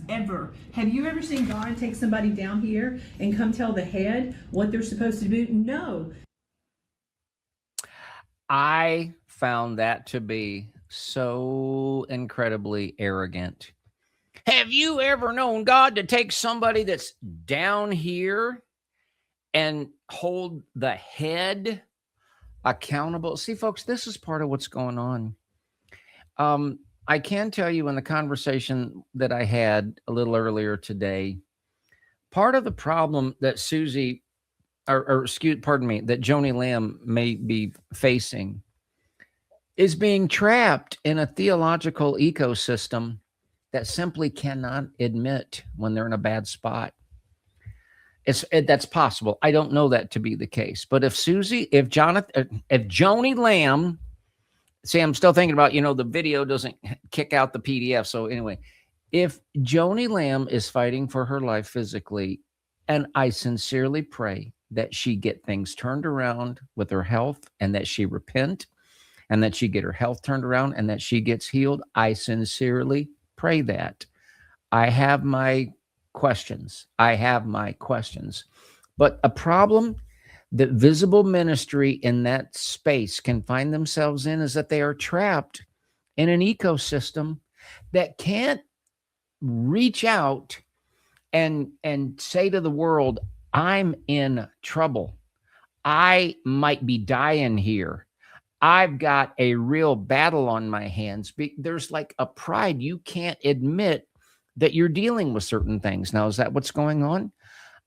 ever. Have you ever seen God take somebody down here and come tell the head what they're supposed to do? No. I found that to be so incredibly arrogant. Have you ever known God to take somebody that's down here and hold the head accountable? See, folks, this is part of what's going on. I can tell you in the conversation that I had a little earlier today, part of the problem that Susie, or excuse, pardon me, that Joni Lamb may be facing is being trapped in a theological ecosystem that simply cannot admit when they're in a bad spot. That's possible. I don't know that to be the case. But if Joni Lamb, see, I'm still thinking about, the video doesn't kick out the PDF. So anyway, if Joni Lamb is fighting for her life physically, and I sincerely pray that she get things turned around with her health and that she repent and that she get her health turned around and that she gets healed. I sincerely pray that. I have my questions. But a problem that visible ministry in that space can find themselves in is that they are trapped in an ecosystem that can't reach out and say to the world, I'm in trouble. I might be dying here. I've got a real battle on my hands. There's like a pride. You can't admit that you're dealing with certain things. Now, is that what's going on?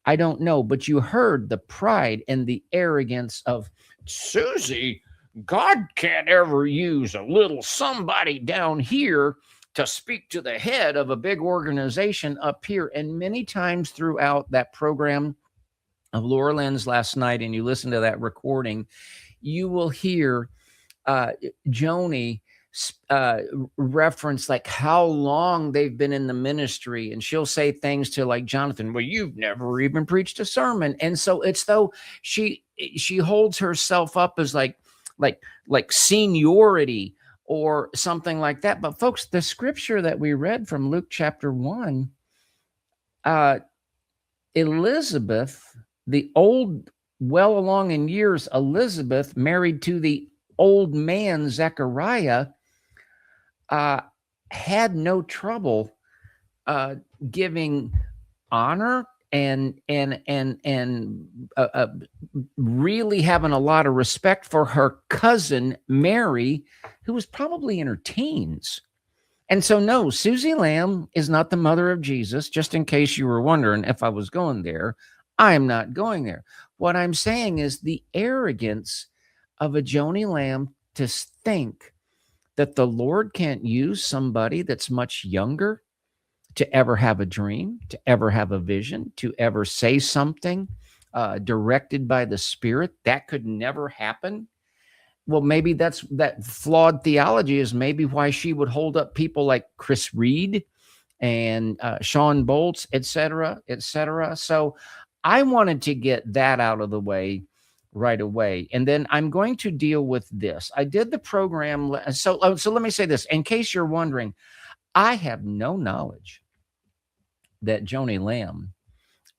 I don't know, but you heard the pride and the arrogance of Susie. God can't ever use a little somebody down here to speak to the head of a big organization up here. And many times throughout that program of Laura Lynn's last night, and you listen to that recording, you will hear Joni reference like how long they've been in the ministry, and she'll say things to like Jonathan, well, you've never even preached a sermon. And so it's though she holds herself up as like seniority or something like that. But folks, the scripture that we read from Luke chapter 1, Elizabeth, the old, well along in years, Elizabeth married to the old man Zechariah, had no trouble giving honor and really having a lot of respect for her cousin Mary, who was probably in her teens. And so, no, Susie Lamb is not the mother of Jesus, just in case you were wondering if I was going there. I'm not going there. What I'm saying is the arrogance of a Joni Lamb to think that the Lord can't use somebody that's much younger to ever have a dream, to ever have a vision, to ever say something directed by the Spirit. That could never happen. Well, maybe that flawed theology is maybe why she would hold up people like Chris Reed and Sean Bolts, et cetera, et cetera. So I wanted to get that out of the way right away. And then I'm going to deal with this. I did the program. So let me say this, in case you're wondering, I have no knowledge that Joni Lamb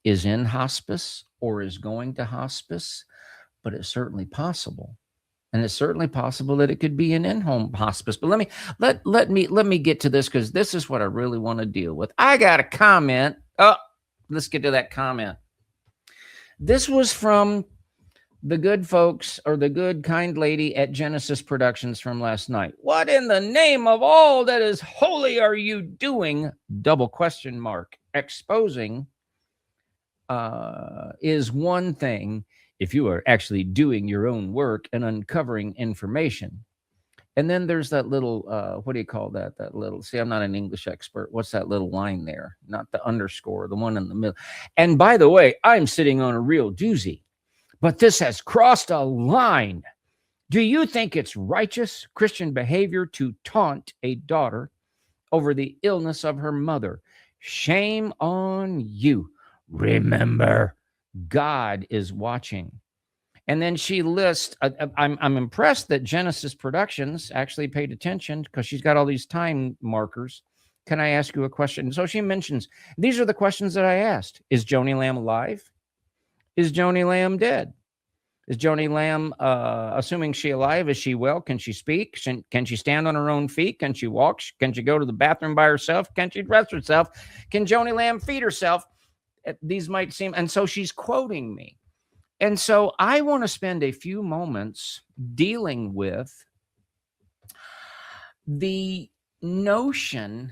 is in hospice or is going to hospice, but it's certainly possible. And it's certainly possible that it could be an in-home hospice. But let me get to this, because this is what I really want to deal with. I got a comment. Oh, let's get to that comment. This was from the good folks, or the good kind lady at Genesis Productions from last night. What in the name of all that is holy are you doing? Double question mark. Exposing is one thing if you are actually doing your own work and uncovering information. And then there's that little, what do you call that? That little, see, I'm not an English expert. What's that little line there? Not the underscore, the one in the middle. And by the way, I'm sitting on a real doozy. But this has crossed a line. Do you think it's righteous Christian behavior to taunt a daughter over the illness of her mother? Shame on you. Remember, God is watching. And then she lists, I'm impressed that Genesis Productions actually paid attention, because she's got all these time markers. can I ask you a question? So she mentions, these are the questions that I asked. Is Joni Lamb alive? Is Joni Lamb dead? Is Joni Lamb, assuming she alive, is she well? Can she speak? Can she stand on her own feet? Can she walk? Can she go to the bathroom by herself? Can she dress herself? Can Joni Lamb feed herself? These might seem, and so she's quoting me. And so I want to spend a few moments dealing with the notion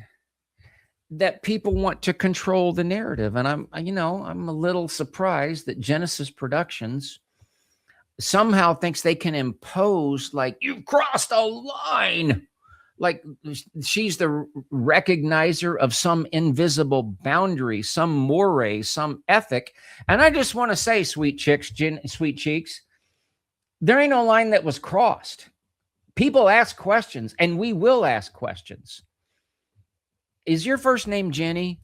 that people want to control the narrative. And I'm a little surprised that Genesis Productions somehow thinks they can impose, like, you've crossed a line, like she's the recognizer of some invisible boundary, some moray, some ethic. And I just want to say, sweet cheeks, there ain't no line that was crossed. People ask questions, and we will ask questions. Is your first name Jenny?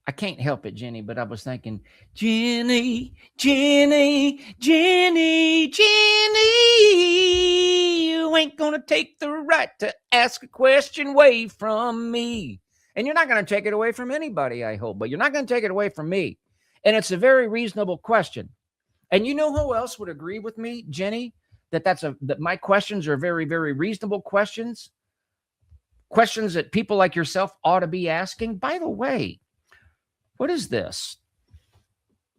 I can't help it, Jenny, but I was thinking, Jenny, Jenny, Jenny, Jenny, you ain't going to take the right to ask a question away from me. And you're not going to take it away from anybody, I hope, but you're not going to take it away from me. And it's a very reasonable question. And you know who else would agree with me, Jenny, that my questions are very, very reasonable questions? Questions that people like yourself ought to be asking. By the way, what is this?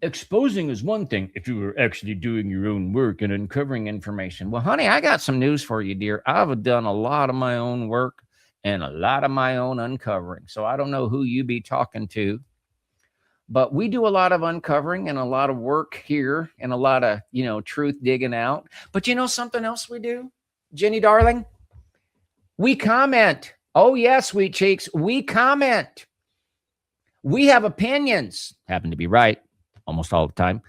Exposing is one thing if you were actually doing your own work and uncovering information. Well, honey, I got some news for you, dear. I've done a lot of my own work and a lot of my own uncovering. So I don't know who you be talking to, but we do a lot of uncovering and a lot of work here and a lot of, truth digging out. But something else we do, Jenny, darling? We comment. Oh, yes, sweet cheeks. We comment. We have opinions, happen to be right almost all the time,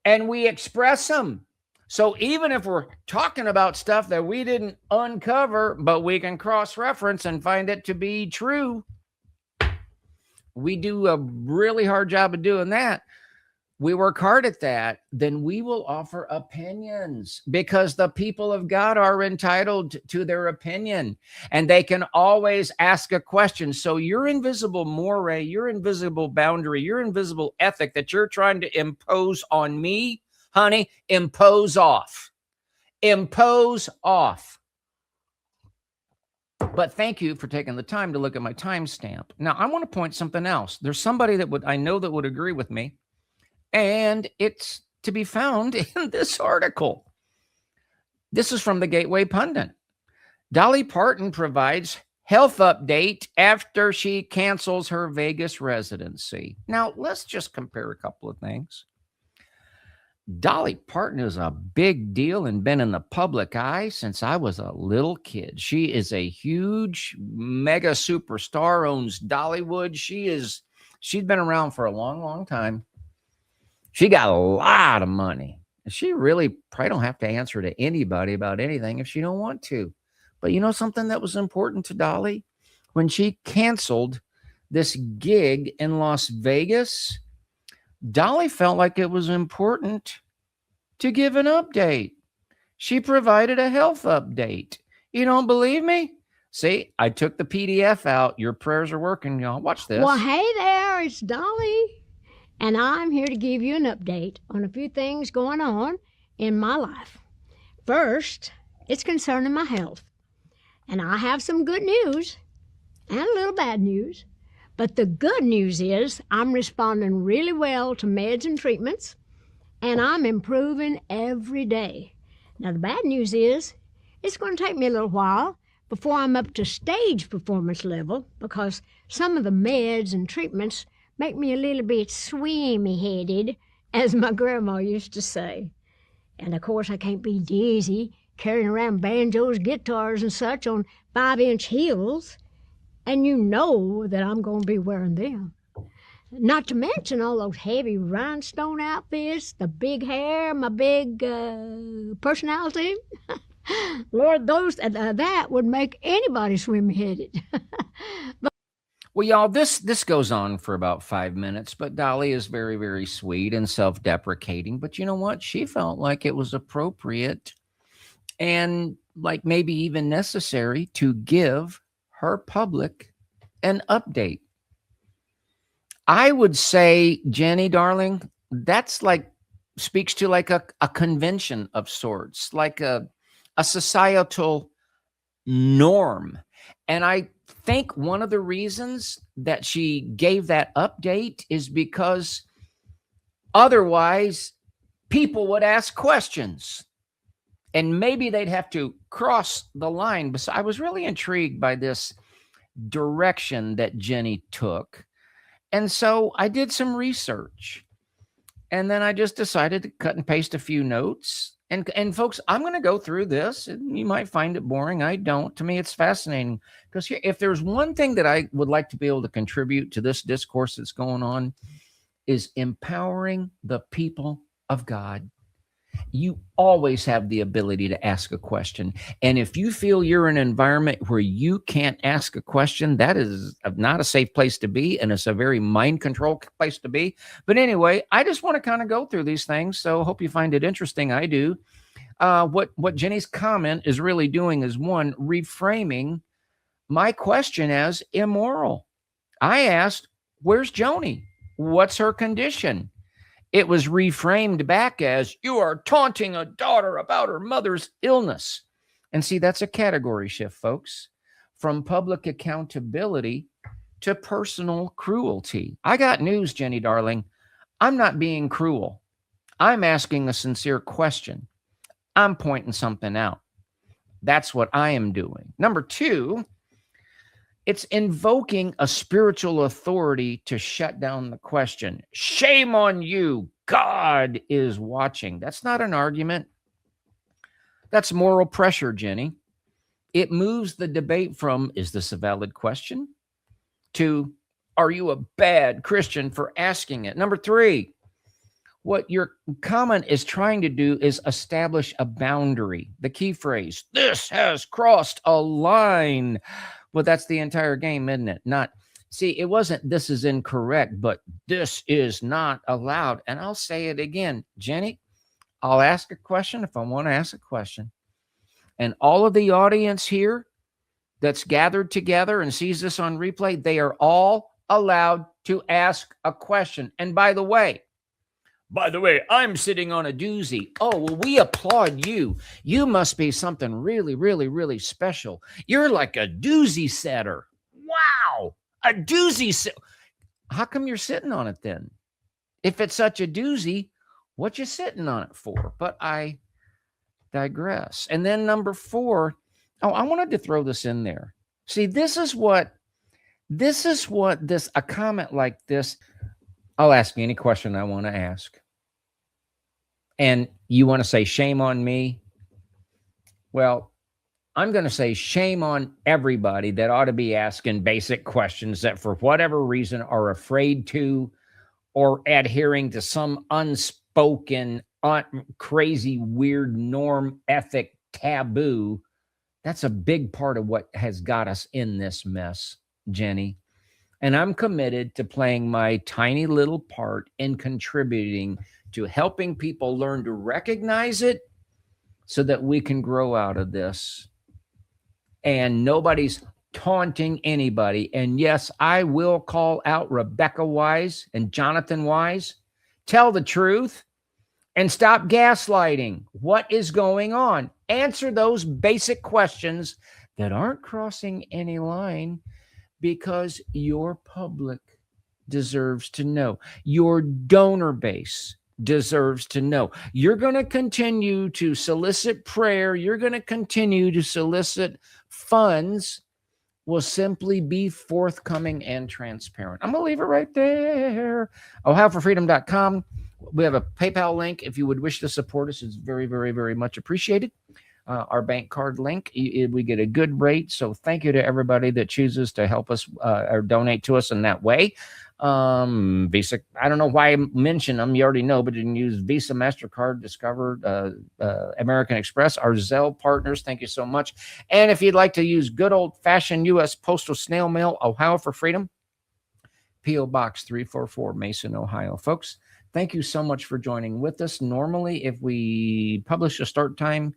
and we express them. So even if we're talking about stuff that we didn't uncover, but we can cross-reference and find it to be true, we do a really hard job of doing that. We work hard at that. Then we will offer opinions, because the people of God are entitled to their opinion, and they can always ask a question. So your invisible moray, your invisible boundary, your invisible ethic that you're trying to impose on me, honey, impose off. Impose off. But thank you for taking the time to look at my timestamp. Now, I want to point something else. There's somebody that I know that would agree with me. And it's to be found in this article. This is from the Gateway Pundit. Dolly Parton provides health update after she cancels her Vegas residency. Now, let's just compare a couple of things. Dolly Parton is a big deal and been in the public eye since I was a little kid. She is a huge mega superstar, owns Dollywood. She's been around for a long, long time. She got a lot of money. She really probably don't have to answer to anybody about anything if she don't want to. But you know something that was important to Dolly? When she canceled this gig in Las Vegas, Dolly felt like it was important to give an update. She provided a health update. You don't believe me? See, I took the PDF out. Your prayers are working, y'all. Watch this. Well, hey there, it's Dolly. And I'm here to give you an update on a few things going on in my life. First, it's concerning my health. And I have some good news and a little bad news. But the good news is I'm responding really well to meds and treatments, and I'm improving every day. Now, the bad news is it's going to take me a little while before I'm up to stage performance level, because some of the meds and treatments make me a little bit swimmy-headed, as my grandma used to say. And of course, I can't be dizzy carrying around banjos, guitars, and such on 5-inch heels. And you know that I'm going to be wearing them. Not to mention all those heavy rhinestone outfits, the big hair, my big personality. Lord, that would make anybody swim-headed. Well, y'all, this goes on for about 5 minutes, but Dolly is very, very sweet and self-deprecating. But you know what? She felt like it was appropriate and like maybe even necessary to give her public an update. I would say, Jenny, darling, that's like speaks to like a convention of sorts, like a societal norm. And I think one of the reasons that she gave that update is because otherwise people would ask questions and maybe they'd have to cross the line. But I was really intrigued by this direction that Jenny took. And so I did some research and then I just decided to cut and paste a few notes. And folks, I'm going to go through this. And you might find it boring. I don't. To me, it's fascinating because if there's one thing that I would like to be able to contribute to this discourse that's going on is empowering the people of God. You always have the ability to ask a question. And if you feel you're in an environment where you can't ask a question, that is not a safe place to be. And it's a very mind control place to be. But anyway, I just want to kind of go through these things. So hope you find it interesting. I do. What Jenny's comment is really doing is, one, reframing my question as immoral. I asked, where's Joni? What's her condition? It was reframed back as, you are taunting a daughter about her mother's illness. And see, that's a category shift, folks, from public accountability to personal cruelty. I got news, Jenny, darling. I'm not being cruel. I'm asking a sincere question. I'm pointing something out. That's what I am doing. Number two, it's invoking a spiritual authority to shut down the question. Shame on you. God is watching. That's not an argument. That's moral pressure, Jenny. It moves the debate from, is this a valid question, to, are you a bad Christian for asking it? Number three, what your comment is trying to do is establish a boundary. The key phrase, this has crossed a line. Well, that's the entire game, isn't it? Not, see, it wasn't this is incorrect, but this is not allowed. And I'll say it again, Jenny, I'll ask a question if I want to ask a question. And all of the audience here that's gathered together and sees this on replay, they are all allowed to ask a question. And by the way, I'm sitting on a doozy. Oh, well, we applaud you. You must be something really, really, really special. You're like a doozy setter. Wow, a doozy setter. How come you're sitting on it then? If it's such a doozy, what you sitting on it for? But I digress. And then number four, I wanted to throw this in there. See, this is what a comment like this, I'll ask you any question I want to ask. And you want to say, shame on me? Well, I'm going to say shame on everybody that ought to be asking basic questions that for whatever reason are afraid to or adhering to some unspoken, crazy, weird norm, ethic, taboo. That's a big part of what has got us in this mess, Jenny. And I'm committed to playing my tiny little part in contributing to helping people learn to recognize it so that we can grow out of this. And nobody's taunting anybody. And yes, I will call out Rebecca Wise and Jonathan Wise. Tell the truth and stop gaslighting. What is going on? Answer those basic questions that aren't crossing any line, because your public deserves to know. Your donor base deserves to know. You're going to continue to solicit prayer. You're going to continue to solicit funds. Will simply be forthcoming and transparent. I'm going to leave it right there. OhioForFreedom.com. We have a PayPal link. If you would wish to support us, it's very, very, very much appreciated. Our bank card link, we get a good rate. So thank you to everybody that chooses to help us or donate to us in that way. Visa, I don't know why I mentioned them. You already know, but you can use Visa, MasterCard, Discover, American Express, our Zelle partners. Thank you so much. And if you'd like to use good old-fashioned U.S. Postal Snail Mail, Ohio for Freedom, P.O. Box 344, Mason, Ohio. Folks, thank you so much for joining with us. Normally, if we publish a start time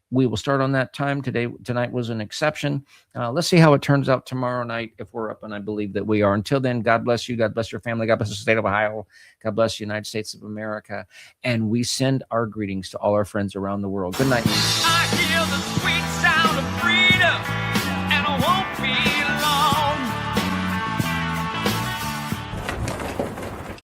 we will start on that time. Tonight was an exception. Let's see how it turns out tomorrow night if we're up, and I believe that we are. Until then, God bless you. God bless your family. God bless the state of Ohio. God bless the United States of America. And we send our greetings to all our friends around the world. Good night. I hear the